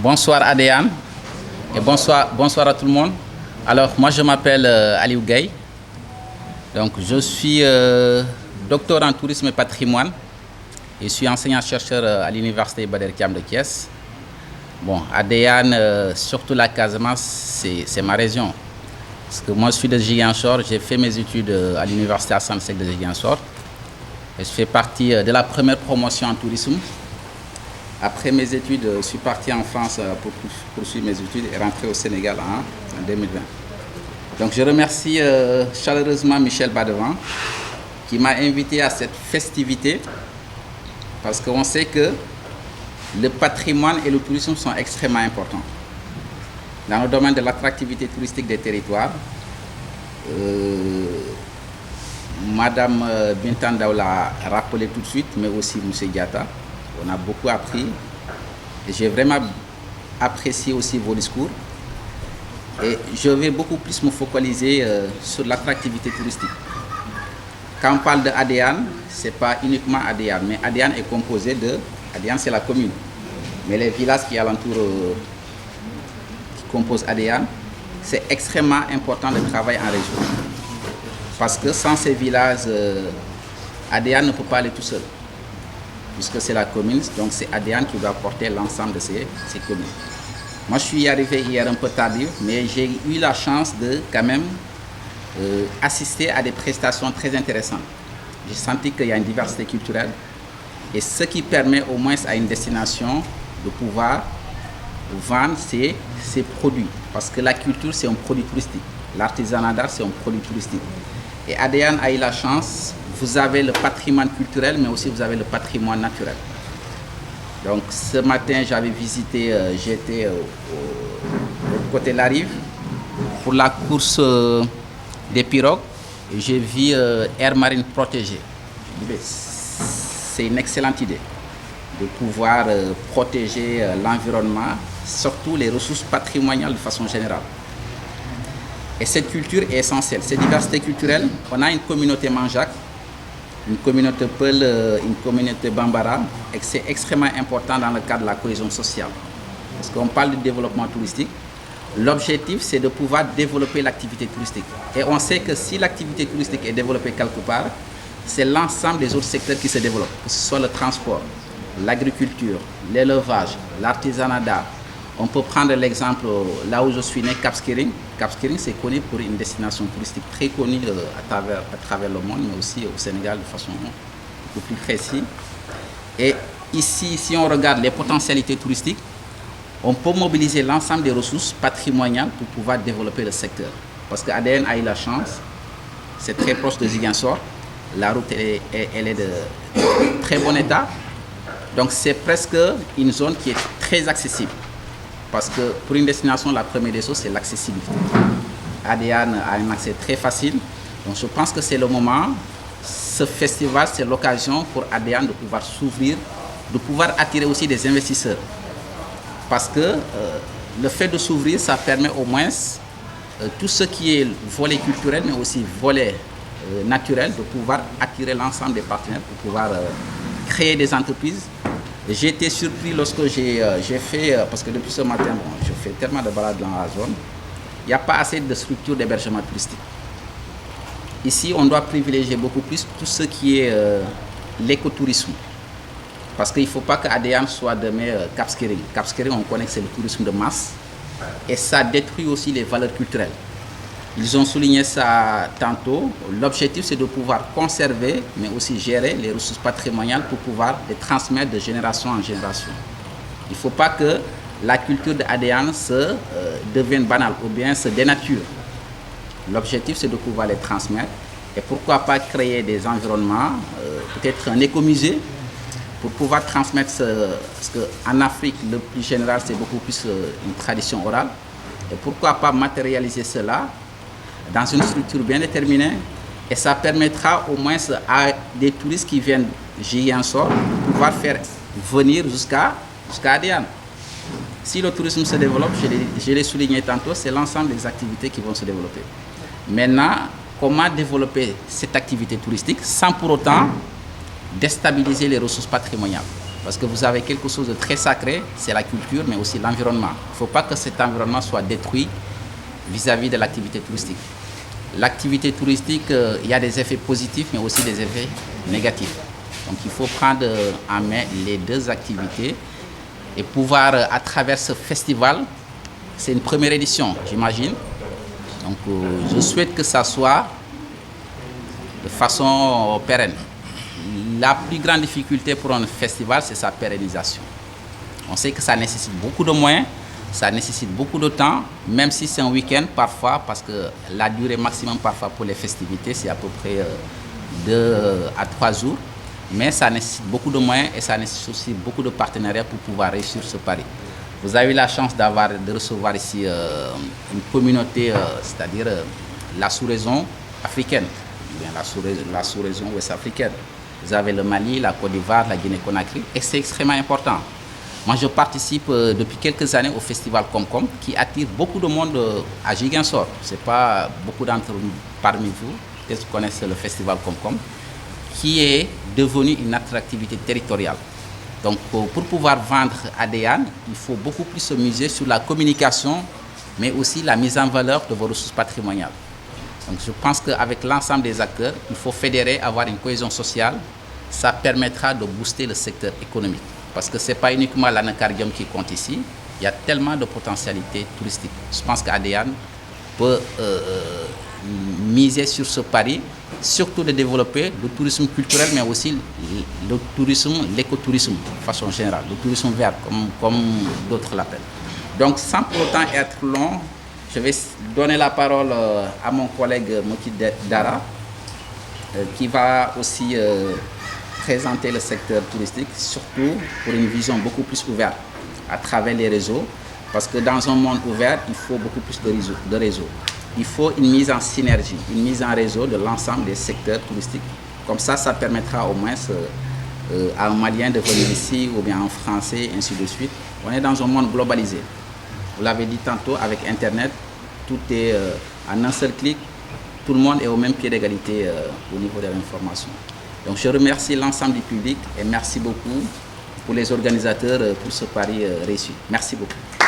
Bonsoir Adéane et bonsoir à tout le monde. Alors moi je m'appelle Aliou Gaye. Donc je suis docteur en tourisme et patrimoine et je suis enseignant-chercheur à l'université Bader Thiam de Thiès. Bon, Adéane, surtout la Casamance, c'est ma région. Parce que moi je suis de Ziguinchor, j'ai fait mes études à l'université Assane Seck de Ziguinchor. Et je fais partie de la première promotion en tourisme. Après mes études, je suis parti en France pour poursuivre mes études et rentrer au Sénégal en 2020. Donc je remercie chaleureusement Michel Badevan qui m'a invité à cette festivité parce qu'on sait que le patrimoine et le tourisme sont extrêmement importants. Dans le domaine de l'attractivité touristique des territoires, Madame Bintandaou l'a rappelé tout de suite, mais aussi M. Diatta. On a beaucoup appris et j'ai vraiment apprécié aussi vos discours. Et je vais beaucoup plus me focaliser sur l'attractivité touristique. Quand on parle de Adéane, ce n'est pas uniquement Adéane, mais Adéane est composé de... Adéane, c'est la commune. Mais les villages qui alentourent, qui composent Adéane, c'est extrêmement important de travailler en région. Parce que sans ces villages, Adéane ne peut pas aller tout seul. Puisque c'est la commune, donc c'est Adéane qui doit porter l'ensemble de ces communes. Moi, je suis arrivé hier un peu tardif, mais j'ai eu la chance de quand même assister à des prestations très intéressantes. J'ai senti qu'il y a une diversité culturelle et ce qui permet au moins à une destination de pouvoir vendre ses produits. Parce que la culture, c'est un produit touristique. L'artisanat d'art, c'est un produit touristique. Et Adéane a eu la chance, vous avez le patrimoine culturel, mais aussi vous avez le patrimoine naturel. Donc ce matin, j'avais visité, j'étais au côté de la rive pour la course des pirogues. J'ai vu aire marine protégée. C'est une excellente idée de pouvoir protéger l'environnement, surtout les ressources patrimoniales de façon générale. Et cette culture est essentielle. Cette diversité culturelle, on a une communauté Manjaak, une communauté Peul, une communauté Bambara, et c'est extrêmement important dans le cadre de la cohésion sociale. Parce qu'on parle de développement touristique, l'objectif c'est de pouvoir développer l'activité touristique. Et on sait que si l'activité touristique est développée quelque part, c'est l'ensemble des autres secteurs qui se développent, que ce soit le transport, l'agriculture, l'élevage, l'artisanat d'art. On peut prendre l'exemple là où je suis né, Cap Skirring. Cap Skirring, c'est connu pour une destination touristique très connue à travers le monde, mais aussi au Sénégal de façon beaucoup plus précise. Et ici, si on regarde les potentialités touristiques, on peut mobiliser l'ensemble des ressources patrimoniales pour pouvoir développer le secteur. Parce qu'Adéane a eu la chance, c'est très proche de Ziguinchor, la route elle est de très bon état. Donc c'est presque une zone qui est très accessible. Parce que pour une destination, la première des choses, c'est l'accessibilité. Adéane a un accès très facile. Donc je pense que c'est le moment, ce festival, c'est l'occasion pour Adéane de pouvoir s'ouvrir, de pouvoir attirer aussi des investisseurs. Parce que le fait de s'ouvrir, ça permet au moins tout ce qui est volet culturel, mais aussi volet naturel, de pouvoir attirer l'ensemble des partenaires pour pouvoir créer des entreprises. J'ai été surpris lorsque j'ai fait, parce que depuis ce matin, je fais tellement de balades dans la zone, il n'y a pas assez de structures d'hébergement touristique. Ici, on doit privilégier beaucoup plus tout ce qui est l'écotourisme. Parce qu'il ne faut pas qu'Adéane soit demain Cap Skirring. Cap Skirring, on connaît que c'est le tourisme de masse et ça détruit aussi les valeurs culturelles. Ils ont souligné ça tantôt. L'objectif, c'est de pouvoir conserver, mais aussi gérer les ressources patrimoniales pour pouvoir les transmettre de génération en génération. Il ne faut pas que la culture d'Adéane devienne banale ou bien se dénature. L'objectif, c'est de pouvoir les transmettre. Et pourquoi pas créer des environnements, peut-être un écomusée, pour pouvoir transmettre parce qu'en Afrique, le plus général, c'est beaucoup plus une tradition orale. Et pourquoi pas matérialiser cela dans une structure bien déterminée, et ça permettra au moins à des touristes qui viennent de Ziguinchor de pouvoir faire venir jusqu'à Adéane. Si le tourisme se développe, je l'ai souligné tantôt, c'est l'ensemble des activités qui vont se développer. Maintenant, comment développer cette activité touristique sans pour autant déstabiliser les ressources patrimoniales? Parce que vous avez quelque chose de très sacré, c'est la culture, mais aussi l'environnement. Il ne faut pas que cet environnement soit détruit vis-à-vis de l'activité touristique. L'activité touristique, il y a des effets positifs, mais aussi des effets négatifs. Donc il faut prendre en main les deux activités et pouvoir, à travers ce festival, c'est une première édition, j'imagine. Donc je souhaite que ça soit de façon pérenne. La plus grande difficulté pour un festival, c'est sa pérennisation. On sait que ça nécessite beaucoup de moyens, ça nécessite beaucoup de temps, même si c'est un week-end parfois, parce que la durée maximum parfois pour les festivités, c'est à peu près 2 à 3 jours. Mais ça nécessite beaucoup de moyens et ça nécessite aussi beaucoup de partenariats pour pouvoir réussir ce pari. Vous avez eu la chance de recevoir ici une communauté, c'est-à-dire la sous-région africaine, bien la sous-région ouest-africaine. Vous avez le Mali, la Côte d'Ivoire, la Guinée-Conakry, et c'est extrêmement important. Moi, je participe depuis quelques années au festival Comcom, qui attire beaucoup de monde à Ziguinchor. Ce n'est pas beaucoup d'entre vous parmi vous qui connaissent le festival Comcom, qui est devenu une attractivité territoriale. Donc, pour pouvoir vendre ADEAN, il faut beaucoup plus se miser sur la communication, mais aussi la mise en valeur de vos ressources patrimoniales. Donc je pense qu'avec l'ensemble des acteurs, il faut fédérer, avoir une cohésion sociale. Ça permettra de booster le secteur économique. Parce que ce n'est pas uniquement l'anacardium qui compte ici. Il y a tellement de potentialités touristiques. Je pense qu'ADEAN peut miser sur ce pari, surtout de développer le tourisme culturel, mais aussi le tourisme, l'écotourisme de façon générale, le tourisme vert, comme d'autres l'appellent. Donc sans pour autant être long, je vais donner la parole à mon collègue Moti Dara, qui va aussi présenter le secteur touristique, surtout pour une vision beaucoup plus ouverte à travers les réseaux, parce que dans un monde ouvert, il faut beaucoup plus de réseaux. Il faut une mise en synergie, une mise en réseau de l'ensemble des secteurs touristiques. Comme ça permettra au moins à un Malien de venir ici, ou bien en français, ainsi de suite. On est dans un monde globalisé. Vous l'avez dit tantôt, avec Internet, tout est en un seul clic, tout le monde est au même pied d'égalité au niveau de l'information. Donc je remercie l'ensemble du public et merci beaucoup pour les organisateurs pour ce pari réussi. Merci beaucoup.